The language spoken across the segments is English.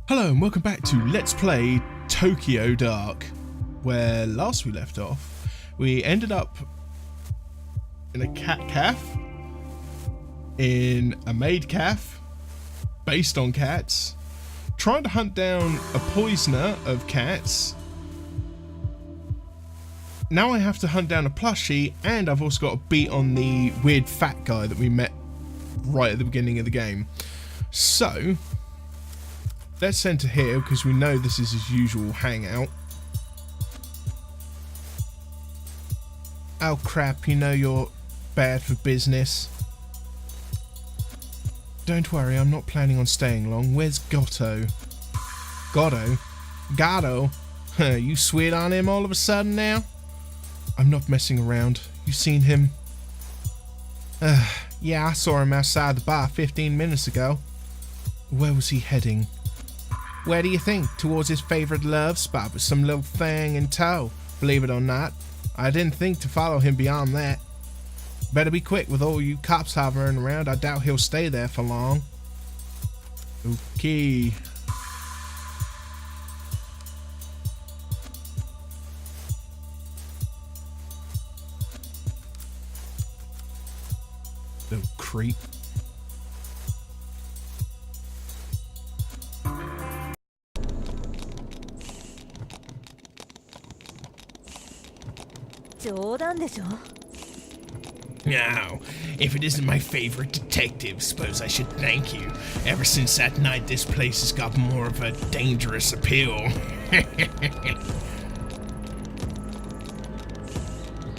Hello and welcome back to Let's Play Tokyo Dark, where last we left off we ended up in a cat cafe, in a maid cafe based on cats, trying to hunt down a poisoner of cats. Now I have to hunt down a plushie, and I've also got to beat on the weird fat guy that we met right at the beginning of the game. So let's send to here, because we know this is his usual hangout. Oh crap, you know you're bad for business. Don't worry, I'm not planning on staying long. Where's Gotto? Gotto? Gatto? You sweet on him all of a sudden now? I'm not messing around. You seen him? Yeah, I saw him outside the bar 15 minutes ago. Where was he heading? Where do you think? Towards his favourite love spot with some little thing in tow. Believe it or not, I didn't think to follow him beyond that. Better be quick with all you cops hovering around. I doubt he'll stay there for long. Okay. Little creep. Now, if it isn't my favorite detective, suppose I should thank you. Ever since that night, this place has got more of a dangerous appeal.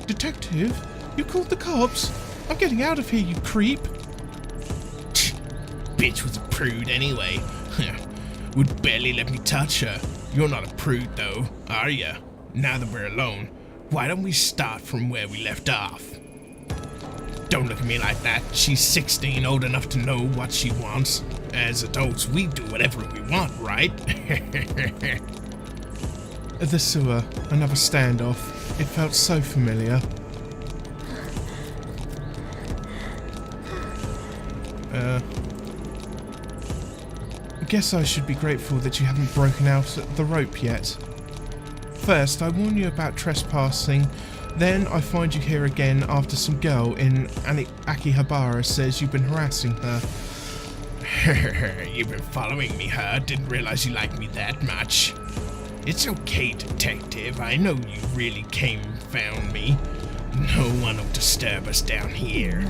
Detective? You called the cops? I'm getting out of here, you creep. Bitch was a prude anyway. Would barely let me touch her. You're not a prude though, are ya? Now that we're alone, why don't we start from where we left off? Don't look at me like that. She's 16, old enough to know what she wants. As adults, we do whatever we want, right? The sewer, another standoff. It felt so familiar. I guess I should be grateful that you haven't broken out the rope yet. First, I warn you about trespassing. Then I find you here again after some girl in Akihabara says you've been harassing her. You've been following me, huh? Didn't realize you liked me that much. It's okay, detective. I know you really came and found me. No one will disturb us down here.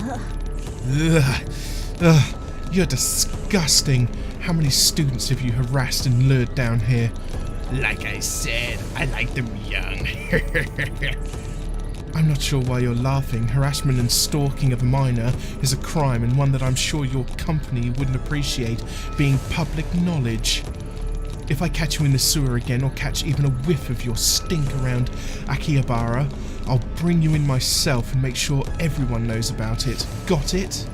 Ugh, you're disgusting. How many students have you harassed and lured down here? Like I said, I like them young. I'm not sure why you're laughing. Harassment and stalking of a minor is a crime, and one that I'm sure your company wouldn't appreciate being public knowledge. If I catch you in the sewer again, or catch even a whiff of your stink around Akihabara, I'll bring you in myself and make sure everyone knows about it. Got it?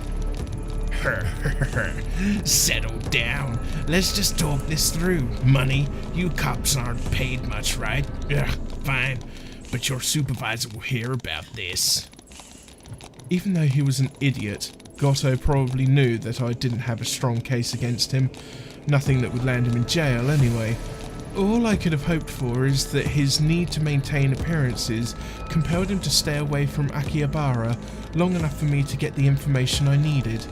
Settle down. Let's just talk this through. Money, you cops aren't paid much, right? Ugh, fine. But your supervisor will hear about this. Even though he was an idiot, Gotto probably knew that I didn't have a strong case against him. Nothing that would land him in jail anyway. All I could have hoped for is that his need to maintain appearances compelled him to stay away from Akihabara long enough for me to get the information I needed.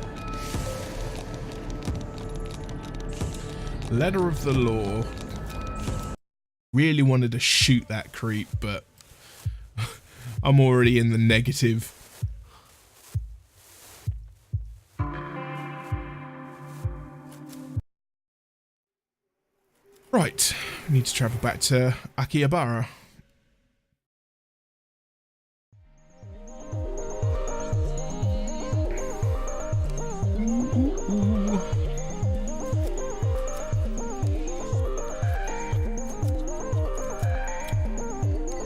Letter of the law. Really wanted to shoot that creep, but I'm already in the negative. Right, we need to travel back to Akihabara.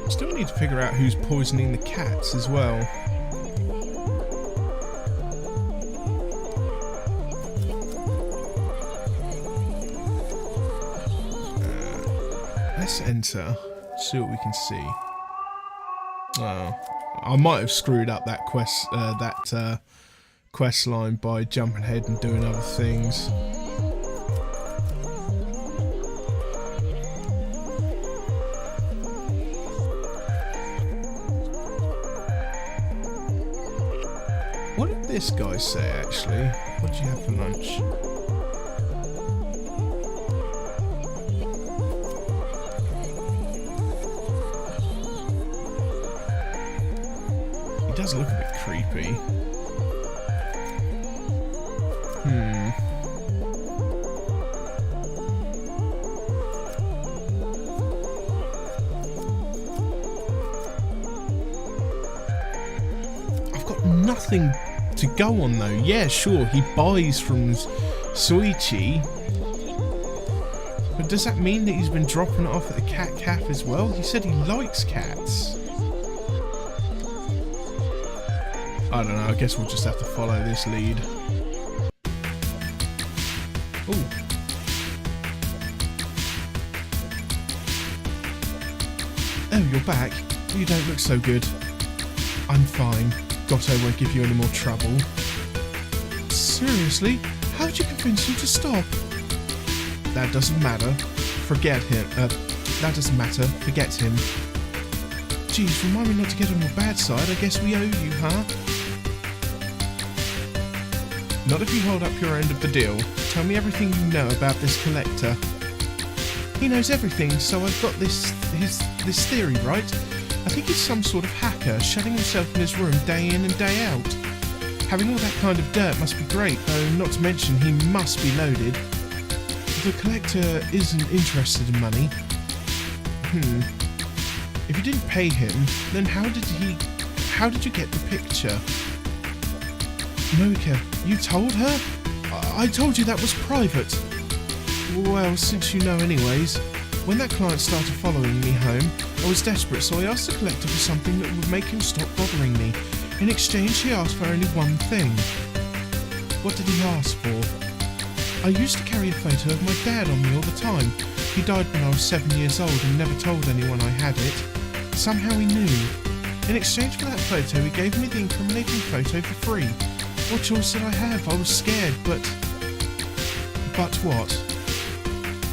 Still need to figure out who's poisoning the cats as well. Let's enter, see what we can see. Oh, I might have screwed up that quest line by jumping ahead and doing other things. this guy say, actually? What did you have for lunch? He does look a bit creepy. I've got nothing to go on though. Yeah, sure, he buys from Soichi. But does that mean that he's been dropping it off at the cat cafe as well? He said he likes cats. I don't know, I guess we'll just have to follow this lead. Ooh. Oh, you're back? You don't look so good. I'm fine. Goto won't give you any more trouble. Seriously? How'd you convince him to stop? That doesn't matter. Forget him. That doesn't matter. Forget him. Geez, remind me not to get on your bad side. I guess we owe you, huh? Not if you hold up your end of the deal. Tell me everything you know about this collector. He knows everything, so I've got this theory, right? I think he's some sort of hacker, shutting himself in his room day in and day out. Having all that kind of dirt must be great, though not to mention he must be loaded. The collector isn't interested in money. If you didn't pay him, then how did you get the picture? Moika, you told her? I told you that was private. Well, since you know anyways. When that client started following me home, I was desperate, so I asked the collector for something that would make him stop bothering me. In exchange, he asked for only one thing. What did he ask for? I used to carry a photo of my dad on me all the time. He died when I was 7 years old and never told anyone I had it. Somehow he knew. In exchange for that photo, he gave me the incriminating photo for free. What choice did I have? I was scared, but what?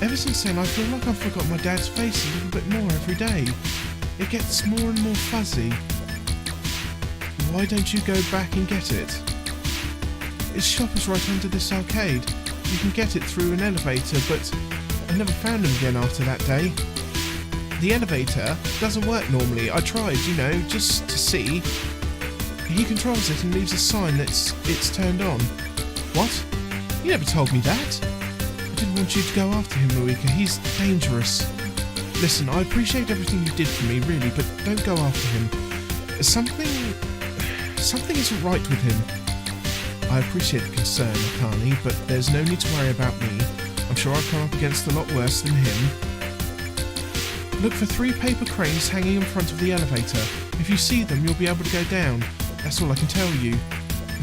Ever since then, I feel like I've forgot my dad's face a little bit more every day. It gets more and more fuzzy. Why don't you go back and get it? His shop is right under this arcade. You can get it through an elevator, but I never found him again after that day. The elevator doesn't work normally. I tried, just to see. He controls it and leaves a sign that it's turned on. What? You never told me that. I didn't want you to go after him, Moika. He's dangerous. Listen, I appreciate everything you did for me, really, but don't go after him. Something isn't right with him. I appreciate the concern, Akane, but there's no need to worry about me. I'm sure I've come up against a lot worse than him. Look for 3 paper cranes hanging in front of the elevator. If you see them, you'll be able to go down. That's all I can tell you.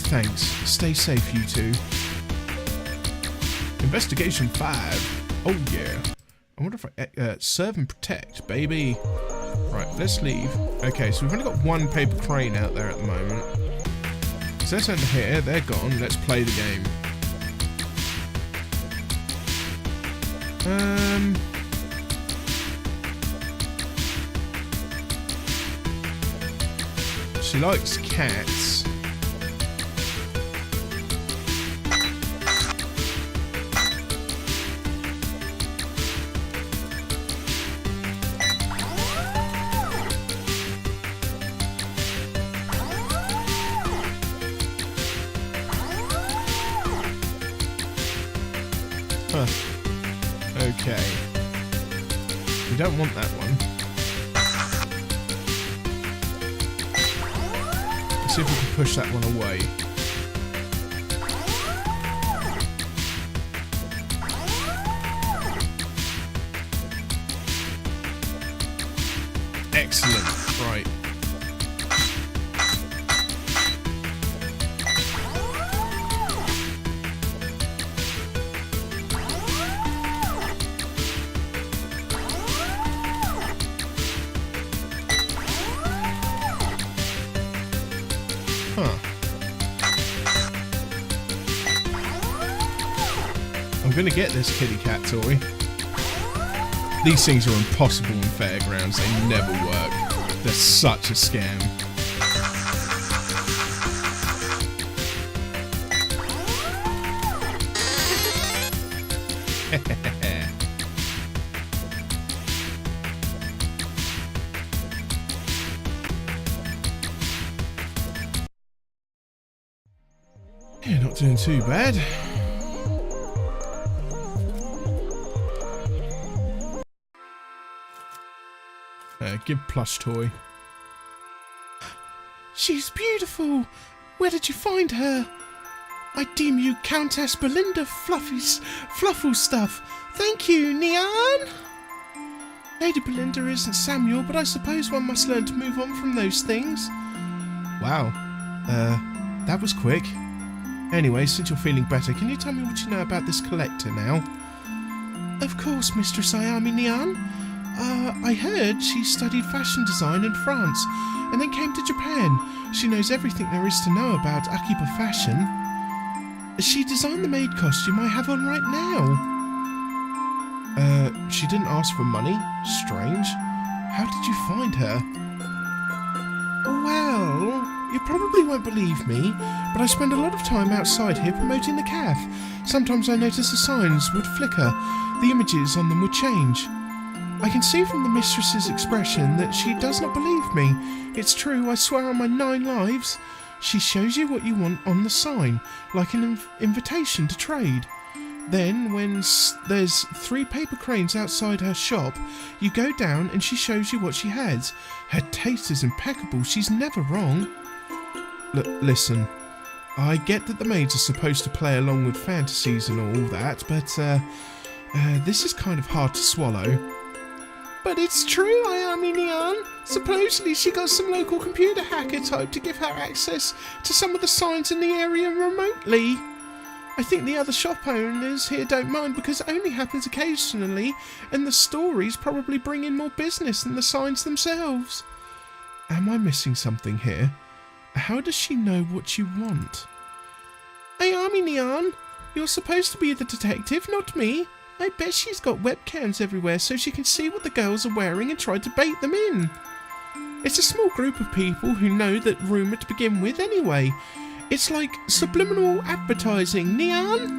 Thanks. Stay safe, you two. Investigation 5. Oh yeah. I wonder if I... serve and protect, baby. Right, let's leave. Okay, so we've only got 1 paper crane out there at the moment. So that's under here. They're gone. Let's play the game. She likes cats. Huh. Okay. We don't want that one. Let's see if we can push that one away. Excellent. Right. Huh. I'm gonna get this kitty cat toy. These things are impossible in fairgrounds. They never work. They're such a scam. Yeah, not doing too bad. Give plush toy. She's beautiful. Where did you find her? I deem you Countess Belinda Fluffle Stuff. Thank you, Neon. Lady Belinda isn't Samuel, but I suppose one must learn to move on from those things. Wow. That was quick. Anyway, since you're feeling better, can you tell me what you know about this collector now? Of course, Mistress Ayami Neon. I heard she studied fashion design in France and then came to Japan. She knows everything there is to know about Akiba fashion. She designed the maid costume I have on right now. She didn't ask for money? Strange. How did you find her? Well, you probably won't believe me, but I spend a lot of time outside here promoting the cafe. Sometimes I notice the signs would flicker, the images on them would change. I can see from the mistress's expression that she does not believe me. It's true, I swear on my 9 lives. She shows you what you want on the sign, like an invitation to trade. Then, when there's 3 paper cranes outside her shop, you go down and she shows you what she has. Her taste is impeccable, she's never wrong. Listen, I get that the maids are supposed to play along with fantasies and all that, but this is kind of hard to swallow. But it's true, Ayami Neon. Supposedly she got some local computer hacker type to give her access to some of the signs in the area remotely. I think the other shop owners here don't mind because it only happens occasionally, and the stories probably bring in more business than the signs themselves. Am I missing something here? How does she know what you want? Ayami Neon, you're supposed to be the detective, not me. I bet she's got webcams everywhere so she can see what the girls are wearing and try to bait them in. It's a small group of people who know that rumour to begin with anyway. It's like subliminal advertising. Neon?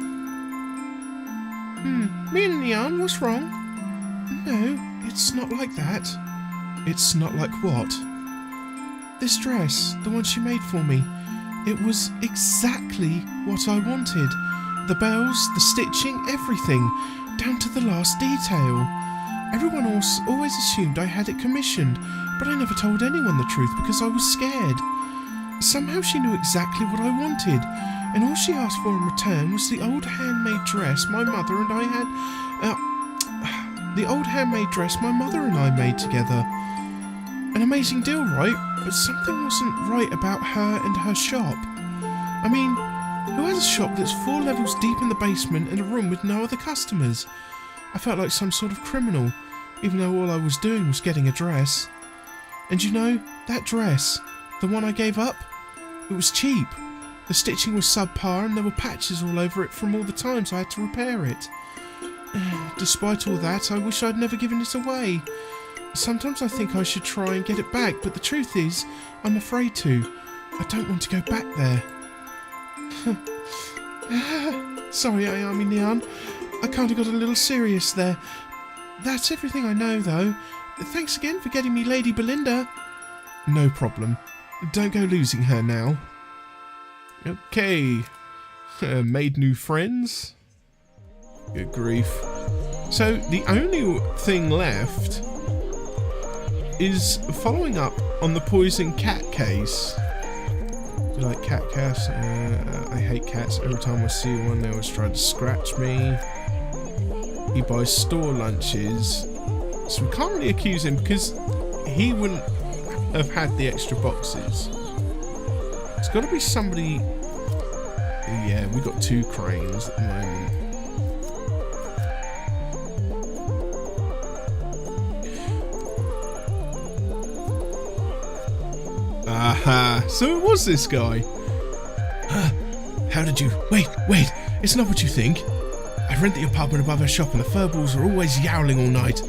Me and Neon, what's wrong? No, it's not like that. It's not like what? This dress, the one she made for me, it was exactly what I wanted. The bells, the stitching, everything, down to the last detail. Everyone else always assumed I had it commissioned, but I never told anyone the truth because I was scared. Somehow she knew exactly what I wanted, and all she asked for in return was the old handmade dress my mother and I made together. An amazing deal, right? But something wasn't right about her and her shop. I mean, who has a shop that's 4 levels deep in the basement and a room with no other customers? I felt like some sort of criminal, even though all I was doing was getting a dress. And you know, that dress, the one I gave up, it was cheap. The stitching was subpar and there were patches all over it from all the times I had to repair it. Despite all that, I wish I'd never given it away. Sometimes I think I should try and get it back, but the truth is, I'm afraid to. I don't want to go back there. Sorry, Ayami Neon. I kind of got a little serious there. That's everything I know, though. Thanks again for getting me Lady Belinda. No problem. Don't go losing her now. Okay. Made new friends. Good grief. So, the only thing left is following up on the poison cat case. Do you like cat cats? I hate cats. Every time I see one, they always try to scratch me. He buys store lunches. So we can't really accuse him because he wouldn't have had the extra boxes. It's got to be somebody... Yeah, we got 2 cranes at the moment. Aha! So it was this guy. How did you... Wait! It's not what you think. I rent the apartment above our shop and the furballs are always yowling all night.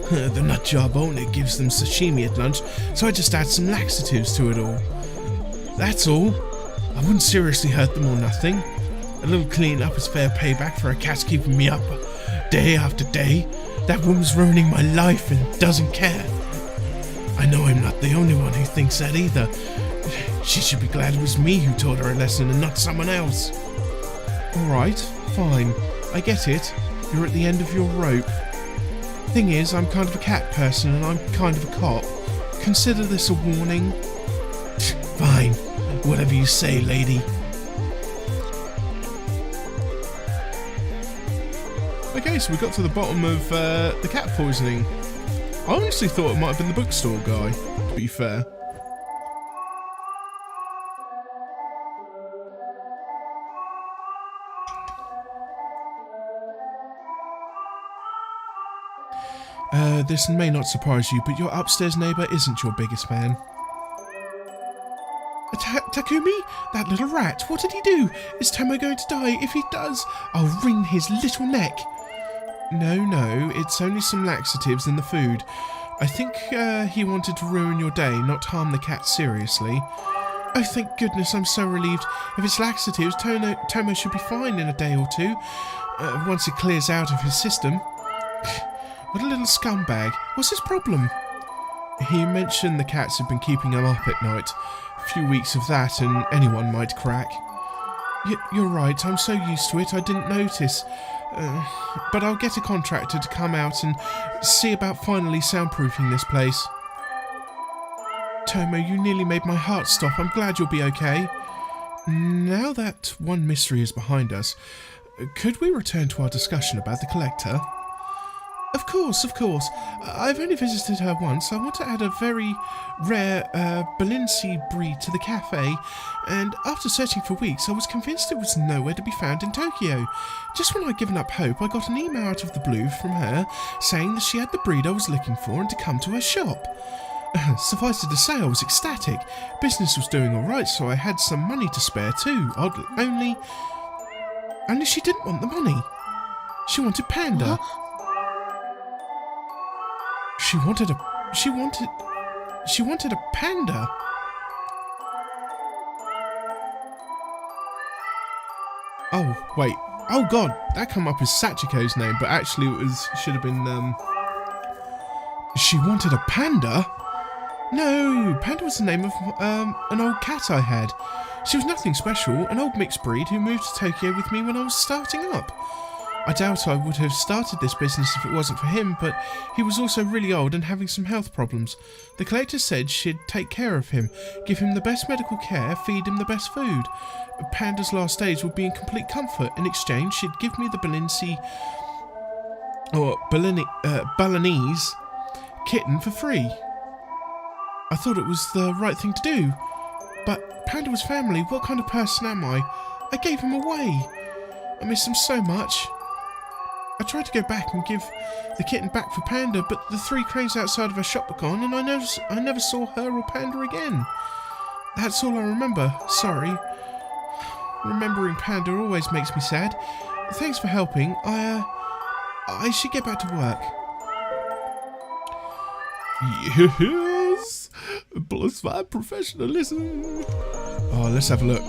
The nut job owner gives them sashimi at lunch, so I just add some laxatives to it all. That's all. I wouldn't seriously hurt them or nothing. A little clean up is fair payback for a cat's keeping me up day after day. That woman's ruining my life and doesn't care. I know I'm not the only one who thinks that either. She should be glad it was me who taught her a lesson and not someone else. Alright, fine. I get it. You're at the end of your rope. Thing is, I'm kind of a cat person and I'm kind of a cop. Consider this a warning. Fine. Whatever you say, lady. Okay, so we got to the bottom of the cat poisoning. I honestly thought it might have been the bookstore guy, to be fair. This may not surprise you, but your upstairs neighbour isn't your biggest fan. Takumi? That little rat, what did he do? Is Tomo going to die? If he does, I'll wring his little neck. No, it's only some laxatives in the food. I think he wanted to ruin your day, not harm the cat seriously. Oh, thank goodness, I'm so relieved. If it's laxatives, Tomo should be fine in a day or two, once it clears out of his system. What a little scumbag. What's his problem? He mentioned the cats have been keeping him up at night. A few weeks of that and anyone might crack. You're right, I'm so used to it I didn't notice. But I'll get a contractor to come out and see about finally soundproofing this place. Tomo, you nearly made my heart stop. I'm glad you'll be okay. Now that one mystery is behind us, could we return to our discussion about the collector? Of course. I've only visited her once. I want to add a very rare Balinese breed to the cafe, and after searching for weeks, I was convinced it was nowhere to be found in Tokyo. Just when I'd given up hope, I got an email out of the blue from her saying that she had the breed I was looking for and to come to her shop. Suffice it to say, I was ecstatic. Business was doing alright, so I had some money to spare too. Only she didn't want the money. She wanted Panda. Huh? She wanted a panda. Oh, wait. Oh god, that come up as Sachiko's name, but actually should have been, She wanted a panda? No, Panda was the name of, an old cat I had. She was nothing special, an old mixed breed who moved to Tokyo with me when I was starting up. I doubt I would have started this business if it wasn't for him, but he was also really old and having some health problems. The collector said she'd take care of him, give him the best medical care, feed him the best food. Panda's last days would be in complete comfort. In exchange, she'd give me the Balinese kitten for free. I thought it was the right thing to do. But Panda was family. What kind of person am I? I gave him away. I miss him so much. I tried to go back and give the kitten back for Panda, but the 3 cranes outside of her shop were gone, and I never saw her or Panda again. That's all I remember. Sorry. Remembering Panda always makes me sad. Thanks for helping. I should get back to work. Yes! +5 professionalism. Oh, let's have a look.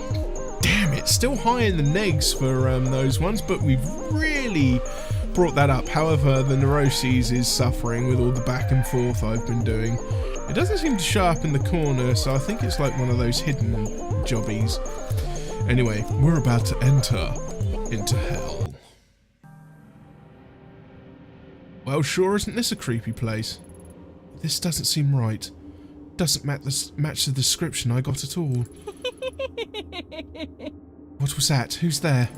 Damn, it's still high in the negs for those ones, but we've really brought that up. However, the neuroses is suffering with all the back and forth I've been doing. It doesn't seem to show up in the corner, so I think it's like one of those hidden jobbies. Anyway, we're about to enter into hell. Well, sure isn't this a creepy place? This doesn't seem right. Doesn't match the description I got at all. What was that? Who's there?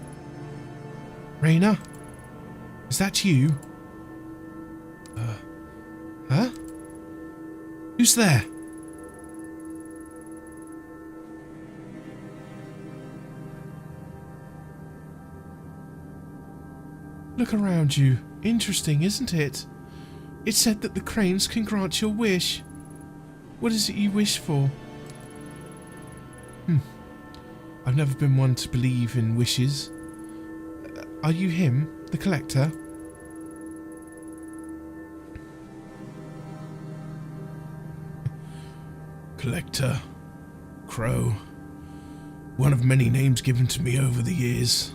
Raina? Is that you? Huh? Who's there? Look around you. Interesting, isn't it? It said that the cranes can grant your wish. What is it you wish for? I've never been one to believe in wishes. Are you him, the collector? Collector. Crow. One of many names given to me over the years.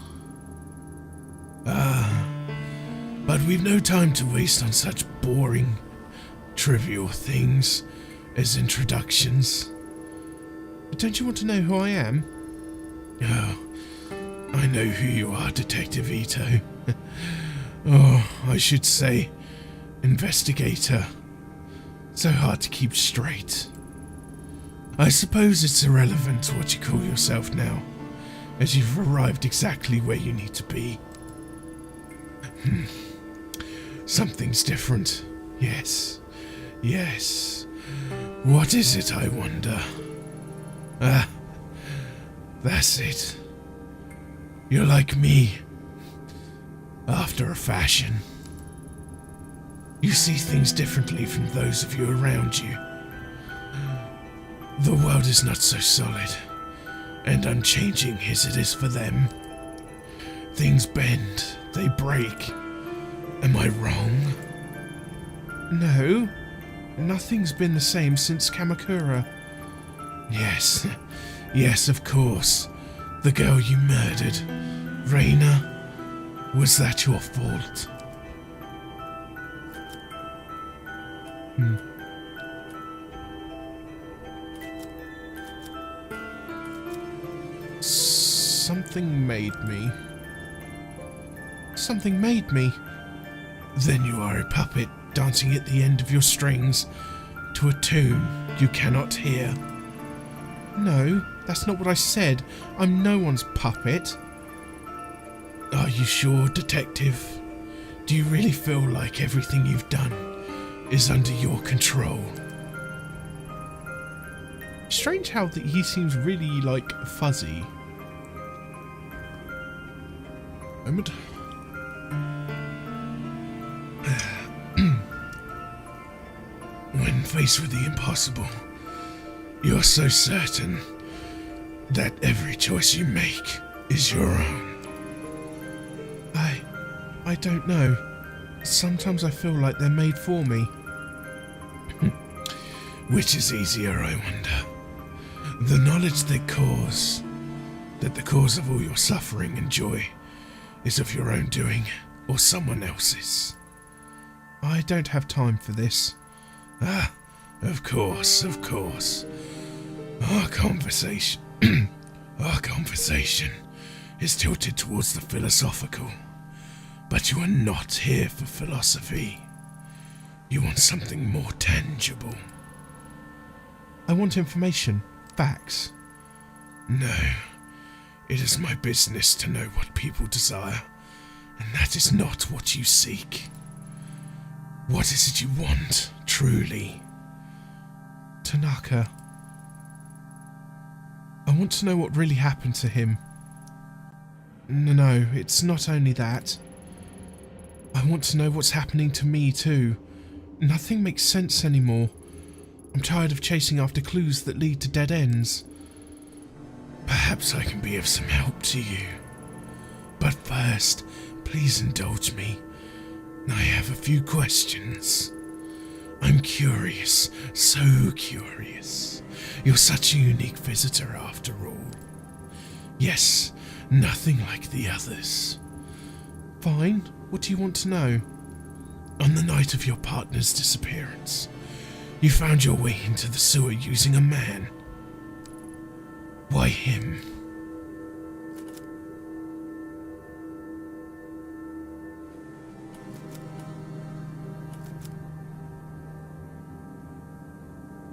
But But we've no time to waste on such boring, trivial things as introductions. Don't you want to know who I am? Oh, I know who you are, Detective Ito. Oh, I should say, investigator. So hard to keep straight. I suppose it's irrelevant what you call yourself now, as you've arrived exactly where you need to be. Something's different. Yes. Yes. What is it, I wonder? Ah, that's it. You're like me. After a fashion. You see things differently from those of you around you. The world is not so solid and unchanging as it is for them. Things bend, they break. Am I wrong? No, nothing's been the same since Kamakura. Yes, yes, of course. The girl you murdered, Reina. Was that your fault? Something made me. Something made me. Then you are a puppet dancing at the end of your strings to a tune you cannot hear. No, that's not what I said. I'm no one's puppet. Are you sure, Detective? Do you really feel like everything you've done is under your control? Strange how that he seems really, fuzzy. Moment. When faced with the impossible, you're so certain that every choice you make is your own. I don't know. Sometimes I feel like they're made for me. Which is easier, I wonder? The knowledge that the cause of all your suffering and joy is of your own doing or someone else's? I don't have time for this. Ah, of course, of course. Our conversation is tilted towards the philosophical. But you are not here for philosophy. You want something more tangible. I want information, facts. No, it is my business to know what people desire, and that is not what you seek. What is it you want, truly? Tanaka. I want to know what really happened to him. No, it's not only that. I want to know what's happening to me too. Nothing makes sense anymore. I'm tired of chasing after clues that lead to dead ends. Perhaps I can be of some help to you. But first, please indulge me. I have a few questions. I'm curious, so curious. You're such a unique visitor after all. Yes, nothing like the others. Fine. What do you want to know? On the night of your partner's disappearance, you found your way into the sewer using a man. Why him?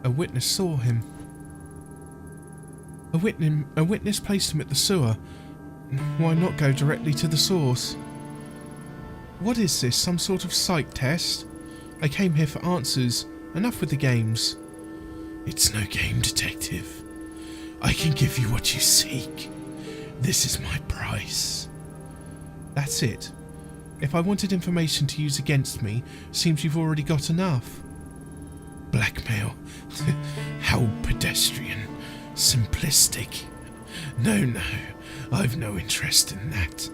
A witness saw him. A witness placed him at the sewer. Why not go directly to the source? What is this, some sort of psych test? I came here for answers. Enough with the games. It's no game, Detective. I can give you what you seek. This is my price. That's it. If I wanted information to use against me, seems you've already got enough. Blackmail? How pedestrian. Simplistic. No, I've no interest in that.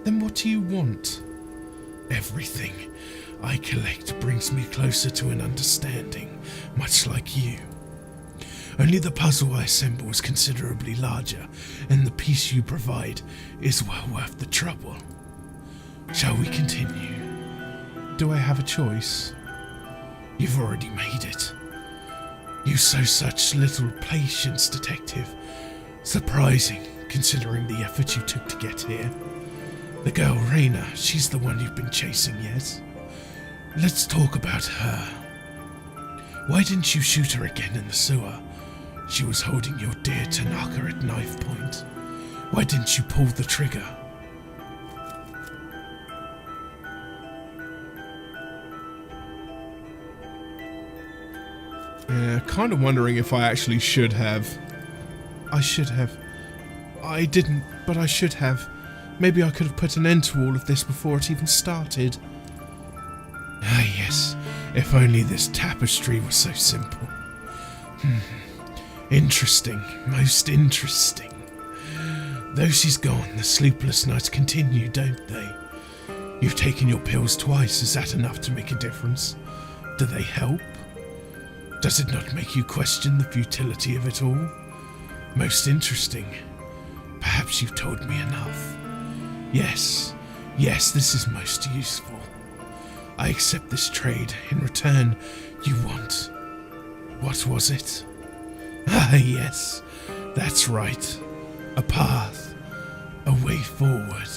Then what do you want? Everything I collect brings me closer to an understanding, much like you. Only the puzzle I assemble is considerably larger, and the piece you provide is well worth the trouble. Shall we continue? Do I have a choice? You've already made it. You show such little patience, Detective. Surprising, considering the effort you took to get here. The girl, Raina, she's the one you've been chasing, yes? Let's talk about her. Why didn't you shoot her again in the sewer? She was holding your dear Tanaka at knife point. Why didn't you pull the trigger? Yeah, kind of wondering if I actually should have. I should have. I didn't, but I should have. Maybe I could have put an end to all of this before it even started. Ah, yes. If only this tapestry was so simple. Interesting. Most interesting. Though she's gone, the sleepless nights continue, don't they? You've taken your pills twice. Is that enough to make a difference? Do they help? Does it not make you question the futility of it all? Most interesting. Perhaps you've told me enough. Yes, this is most useful. I accept this trade. In return, you want... What was it? Ah, yes, that's right. A path. A way forward.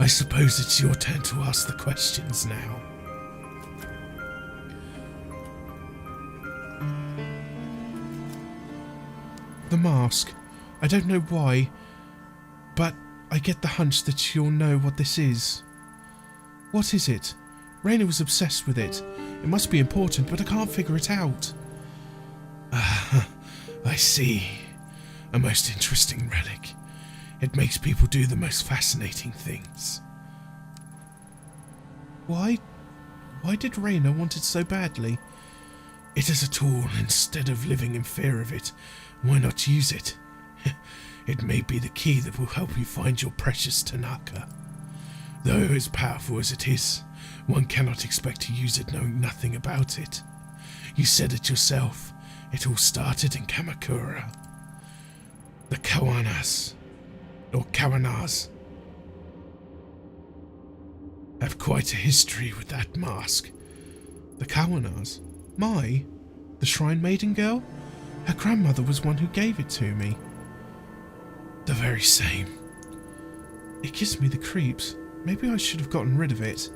I suppose it's your turn to ask the questions now. The mask. I don't know why, but I get the hunch that you'll know what this is. What is it? Raina was obsessed with it. It must be important, but I can't figure it out. I see. A most interesting relic. It makes people do the most fascinating things. Why did Raina want it so badly? It is a tool. Instead of living in fear of it, why not use it? It may be the key that will help you find your precious Tanaka. Though as powerful as it is, one cannot expect to use it knowing nothing about it. You said it yourself. It all started in Kamakura. The Kawanas, or Kawanas, have quite a history with that mask. The Kawanas? The Shrine Maiden girl? Her grandmother was one who gave it to me. The very same. It gives me the creeps. Maybe I should have gotten rid of it.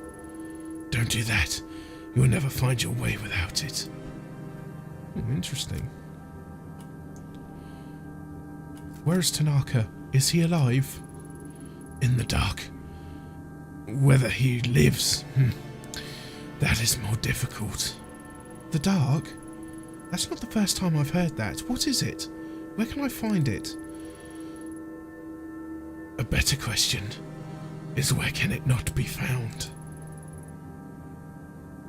Don't do that. You'll never find your way without it. Interesting. Where's Tanaka? Is he alive? In the dark. Whether he lives, that is more difficult. The dark? That's not the first time I've heard that. What is it? Where can I find it? A better question is, where can it not be found?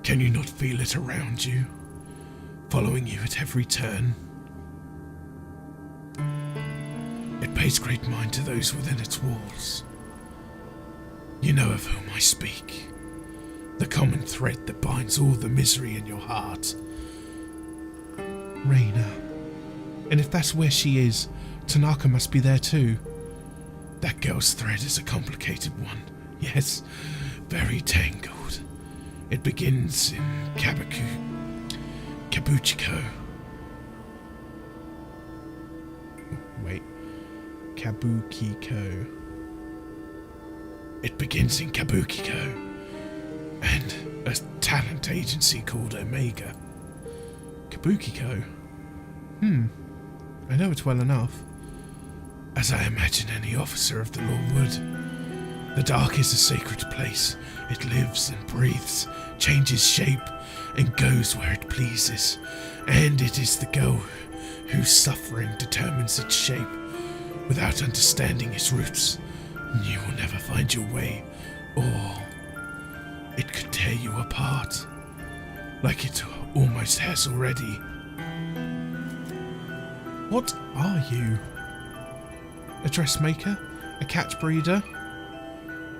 Can you not feel it around you, following you at every turn? It pays great mind to those within its walls. You know of whom I speak. The common thread that binds all the misery in your heart. Raina. And if that's where she is, Tanaka must be there too. That girl's thread is a complicated one. Yes, very tangled. It begins in Kabuchiko. Wait. Kabukiko. It begins in Kabukiko and a talent agency called Omega. Kabukiko? I know it well enough. As I imagine any officer of the law would. The dark is a sacred place. It lives and breathes, changes shape, and goes where it pleases. And it is the girl whose suffering determines its shape. Without understanding its roots, you will never find your way, or it could tear you apart, like it almost has already. What are you? A dressmaker? A cat breeder?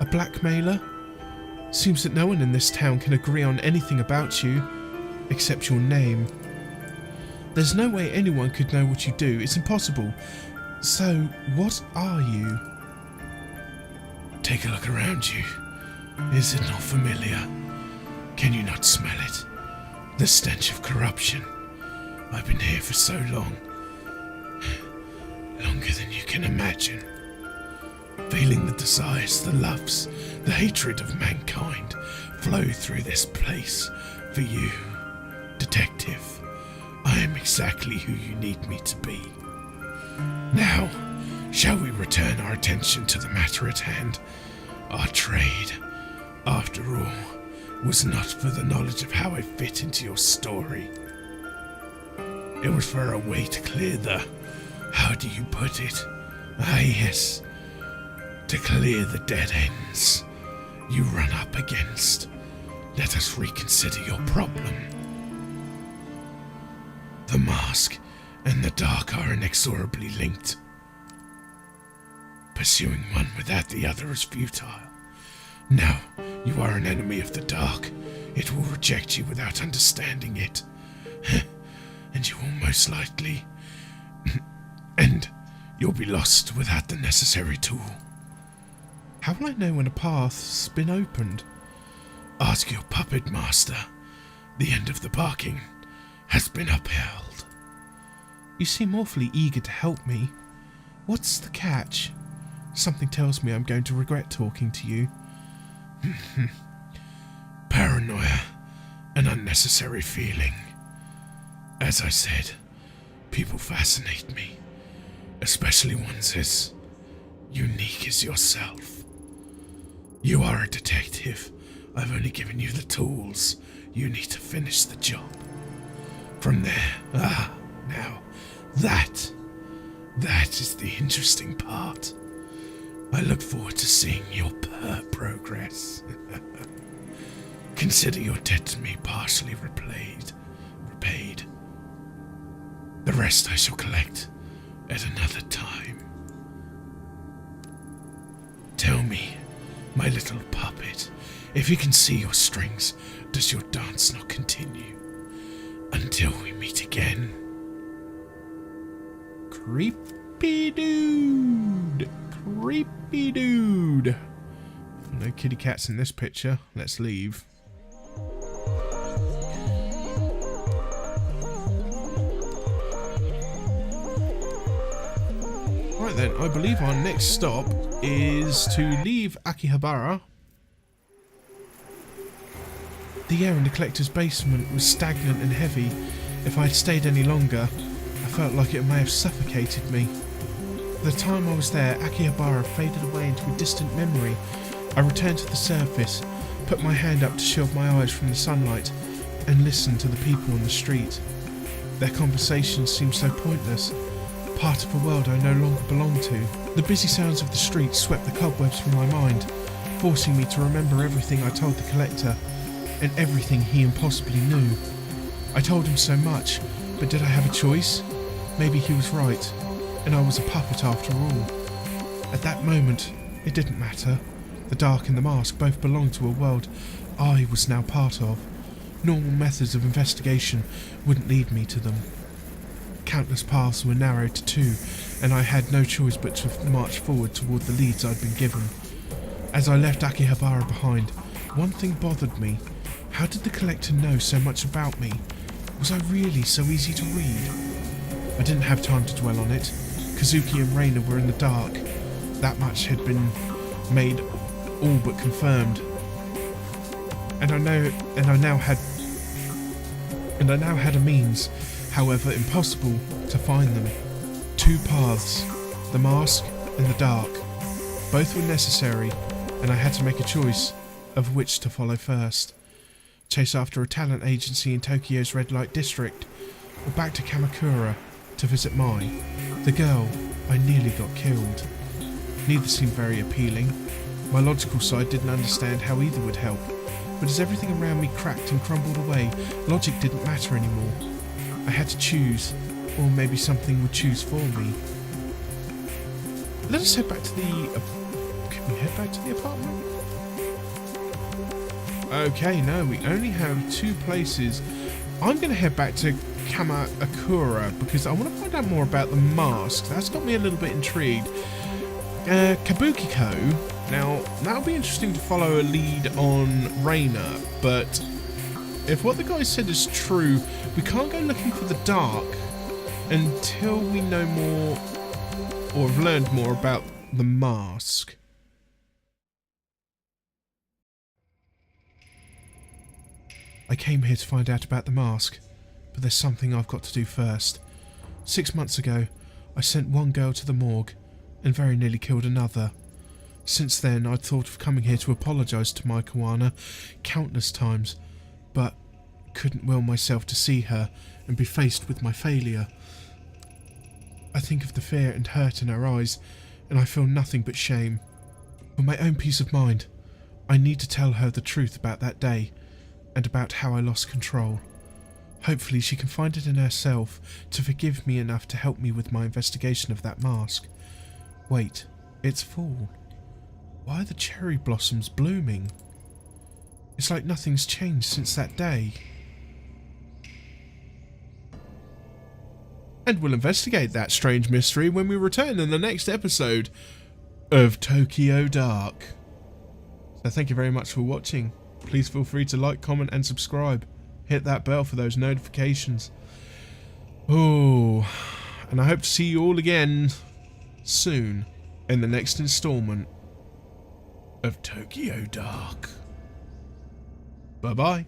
A blackmailer? Seems that no one in this town can agree on anything about you, except your name. There's no way anyone could know what you do. It's impossible. So, what are you? Take a look around you. Is it not familiar? Can you not smell it? The stench of corruption. I've been here for so long. Longer than you can imagine. Feeling the desires, the loves, the hatred of mankind flow through this place for you. Detective, I am exactly who you need me to be. Now, shall we return our attention to the matter at hand? Our trade, after all, was not for the knowledge of how I fit into your story. It was for a way to clear the... how do you put it? Ah, yes. To clear the dead ends you run up against. Let us reconsider your problem. The mask and the dark are inexorably linked. Pursuing one without the other is futile. Now, you are an enemy of the dark. It will reject you without understanding it. And you will most likely... and you'll be lost without the necessary tool. How will I know when a path's been opened? Ask your puppet master. The end of the barking has been upheld. You seem awfully eager to help me. What's the catch? Something tells me I'm going to regret talking to you. Paranoia, an unnecessary feeling. As I said, people fascinate me, especially ones as unique as yourself. You are a detective. I've only given you the tools. You need to finish the job. From there, now, that is the interesting part. I look forward to seeing your progress. Consider your debt to me partially repaid. The rest I shall collect at another time. Tell me, my little puppet, if you can see your strings, does your dance not continue until we meet again? Creepy dude! Creepy dude! No kitty cats in this picture. Let's leave. Right then, I believe our next stop is to leave Akihabara. The air in the collector's basement was stagnant and heavy. If I had stayed any longer, I felt like it may have suffocated me. The time I was there, Akihabara faded away into a distant memory. I returned to the surface, put my hand up to shield my eyes from the sunlight, and listened to the people on the street. Their conversations seemed so pointless, part of a world I no longer belonged to. The busy sounds of the street swept the cobwebs from my mind, forcing me to remember everything I told the collector, and everything he impossibly knew. I told him so much, but did I have a choice? Maybe he was right, and I was a puppet after all. At that moment, it didn't matter. The dark and the mask both belonged to a world I was now part of. Normal methods of investigation wouldn't lead me to them. Countless paths were narrowed to two, and I had no choice but to march forward toward the leads I'd been given. As I left Akihabara behind, one thing bothered me. How did the collector know so much about me? Was I really so easy to read? I didn't have time to dwell on it. Kazuki and Reina were in the dark. That much had been made all but confirmed. And I now had a means, however impossible, to find them. Two paths, the mask and the dark. Both were necessary, and I had to make a choice of which to follow first. Chase after a talent agency in Tokyo's red light district, or back to Kamakura to visit Mai, the girl I nearly got killed. Neither seemed very appealing. My logical side didn't understand how either would help, but as everything around me cracked and crumbled away, logic didn't matter anymore. I had to choose, or maybe something would choose for me. Let us head back to the... can we head back to the apartment? Okay, no, we only have two places. I'm going to head back to Kamakura because I want to find out more about the mask. That's got me a little bit intrigued. Kabukiko. Now, that'll be interesting to follow a lead on Reina, but If what the guy said is true, we can't go looking for the dark until we know more or have learned more about the mask. I came here to find out about the mask, but there's something I've got to do first. 6 months ago, I sent one girl to the morgue and very nearly killed another. Since then, I'd thought of coming here to apologise to my Koana countless times, but couldn't will myself to see her and be faced with my failure. I think of the fear and hurt in her eyes, and I feel nothing but shame. For my own peace of mind, I need to tell her the truth about that day, and about how I lost control. Hopefully she can find it in herself to forgive me enough to help me with my investigation of that mask. Wait, it's fall. Why are the cherry blossoms blooming? It's like nothing's changed since that day. And we'll investigate that strange mystery when we return in the next episode of Tokyo Dark. So thank you very much for watching. Please feel free to like, comment and subscribe. Hit that bell for those notifications. Oh, and I hope to see you all again soon in the next installment of Tokyo Dark. Bye bye.